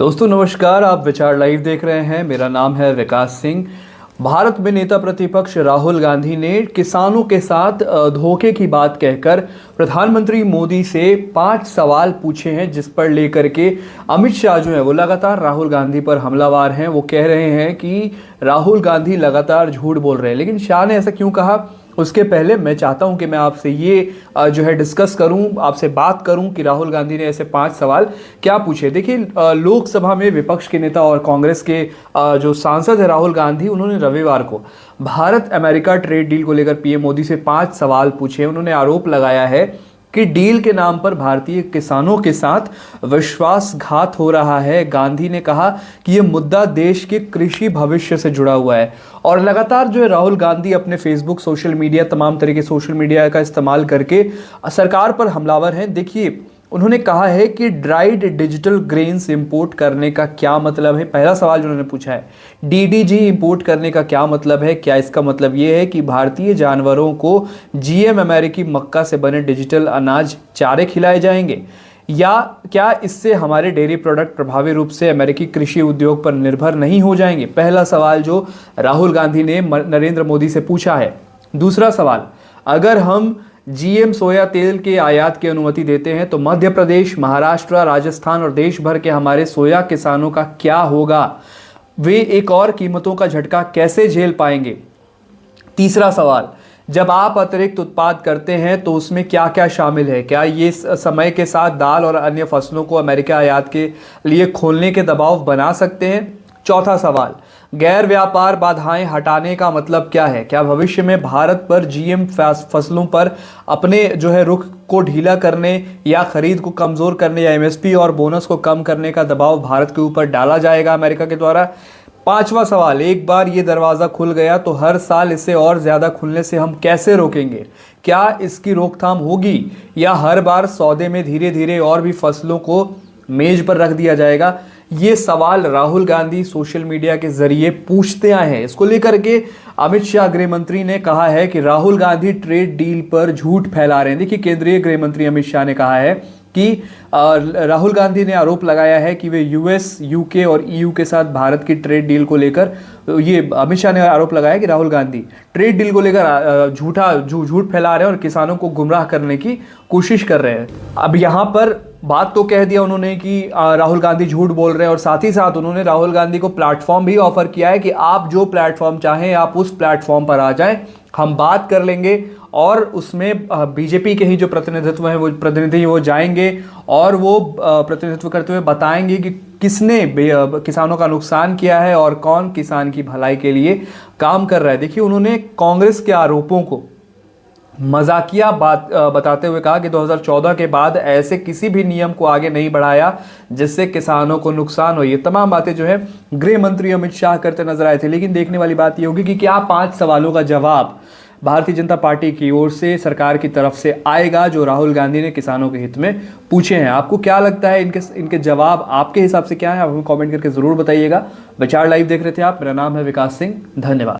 दोस्तों नमस्कार, आप विचार लाइव देख रहे हैं। मेरा नाम है विकास सिंह। भारत में नेता प्रतिपक्ष राहुल गांधी ने किसानों के साथ धोखे की बात कहकर प्रधानमंत्री मोदी से 5 सवाल पूछे हैं, जिस पर लेकर के अमित शाह जो है वो लगातार राहुल गांधी पर हमलावार हैं। वो कह रहे हैं कि राहुल गांधी लगातार झूठ बोल रहे हैं। लेकिन शाह ने ऐसा क्यों कहा, उसके पहले मैं चाहता हूं कि मैं आपसे ये जो है डिस्कस करूं, आपसे बात करूं कि राहुल गांधी ने ऐसे 5 सवाल क्या पूछे। देखिए, लोकसभा में विपक्ष के नेता और कांग्रेस के जो सांसद है राहुल गांधी, उन्होंने रविवार को भारत अमेरिका ट्रेड डील को लेकर पीएम मोदी से 5 सवाल पूछे। उन्होंने आरोप लगाया है कि डील के नाम पर भारतीय किसानों के साथ विश्वासघात हो रहा है। गांधी ने कहा कि यह मुद्दा देश के कृषि भविष्य से जुड़ा हुआ है। और लगातार जो है राहुल गांधी अपने फेसबुक, सोशल मीडिया, तमाम तरह के सोशल मीडिया का इस्तेमाल करके सरकार पर हमलावर हैं। देखिए, उन्होंने कहा है कि ड्राइड डिजिटल ग्रेन्स इंपोर्ट करने का क्या मतलब है। पहला सवाल जो उन्होंने पूछा है, डीडीजी इंपोर्ट करने का क्या मतलब है। क्या इसका मतलब ये है कि भारतीय जानवरों को जीएम अमेरिकी मक्का से बने डिजिटल अनाज चारे खिलाए जाएंगे, या क्या इससे हमारे डेयरी प्रोडक्ट प्रभावी रूप से अमेरिकी कृषि उद्योग पर निर्भर नहीं हो जाएंगे। पहला सवाल जो राहुल गांधी ने नरेंद्र मोदी से पूछा है। दूसरा सवाल, अगर हम जीएम सोया तेल के आयात की अनुमति देते हैं तो मध्य प्रदेश, महाराष्ट्र, राजस्थान और देश भर के हमारे सोया किसानों का क्या होगा। वे एक और कीमतों का झटका कैसे झेल पाएंगे। तीसरा सवाल, जब आप अतिरिक्त उत्पाद करते हैं तो उसमें क्या क्या शामिल है। क्या ये समय के साथ दाल और अन्य फसलों को अमेरिका आयात के लिए खोलने के दबाव बना सकते हैं। चौथा सवाल, गैर व्यापार बाधाएं हटाने का मतलब क्या है। क्या भविष्य में भारत पर जीएम फसलों पर अपने जो है रुख को ढीला करने या खरीद को कमजोर करने या एमएसपी और बोनस को कम करने का दबाव भारत के ऊपर डाला जाएगा अमेरिका के द्वारा। पांचवा सवाल, एक बार ये दरवाज़ा खुल गया तो हर साल इसे और ज़्यादा खुलने से हम कैसे रोकेंगे। क्या इसकी रोकथाम होगी या हर बार सौदे में धीरे धीरे और भी फसलों को मेज पर रख दिया जाएगा। ये सवाल राहुल गांधी सोशल मीडिया के जरिए पूछते आए हैं। इसको लेकर के अमित शाह गृह मंत्री ने कहा है कि राहुल गांधी ट्रेड डील पर झूठ फैला रहे हैं। देखिए, केंद्रीय गृह मंत्री अमित शाह ने कहा है कि राहुल गांधी ने आरोप लगाया है कि वे यूएस, यूके और ईयू के साथ भारत की ट्रेड डील को लेकर, ये अमित शाह ने आरोप लगाया कि राहुल गांधी ट्रेड डील को लेकर झूठ फैला रहे हैं और किसानों को गुमराह करने की कोशिश कर रहे हैं। अब यहाँ पर बात तो कह दिया उन्होंने कि राहुल गांधी झूठ बोल रहे हैं, और साथ ही साथ उन्होंने राहुल गांधी को प्लेटफॉर्म भी ऑफर किया है कि आप जो प्लेटफॉर्म चाहें आप उस प्लेटफॉर्म पर आ जाएं, हम बात कर लेंगे। और उसमें बीजेपी के ही जो प्रतिनिधित्व है, वो प्रतिनिधि वो जाएंगे और वो प्रतिनिधित्व करते हुए बताएंगे कि किसने किसानों का नुकसान किया है और कौन किसान की भलाई के लिए काम कर रहा है। देखिए, उन्होंने कांग्रेस के आरोपों को मजाकिया बात बताते हुए कहा कि 2014 के बाद ऐसे किसी भी नियम को आगे नहीं बढ़ाया जिससे किसानों को नुकसान हो। ये तमाम बातें जो है गृह मंत्री अमित शाह करते नजर आए थे। लेकिन देखने वाली बात ये होगी कि क्या 5 सवालों का जवाब भारतीय जनता पार्टी की ओर से सरकार की तरफ से आएगा जो राहुल गांधी ने किसानों के हित में पूछे हैं। आपको क्या लगता है, इनके जवाब आपके हिसाब से क्या है, आप हमें कमेंट करके जरूर बताइएगा। विचार लाइव देख रहे थे आप। मेरा नाम है विकास सिंह। धन्यवाद।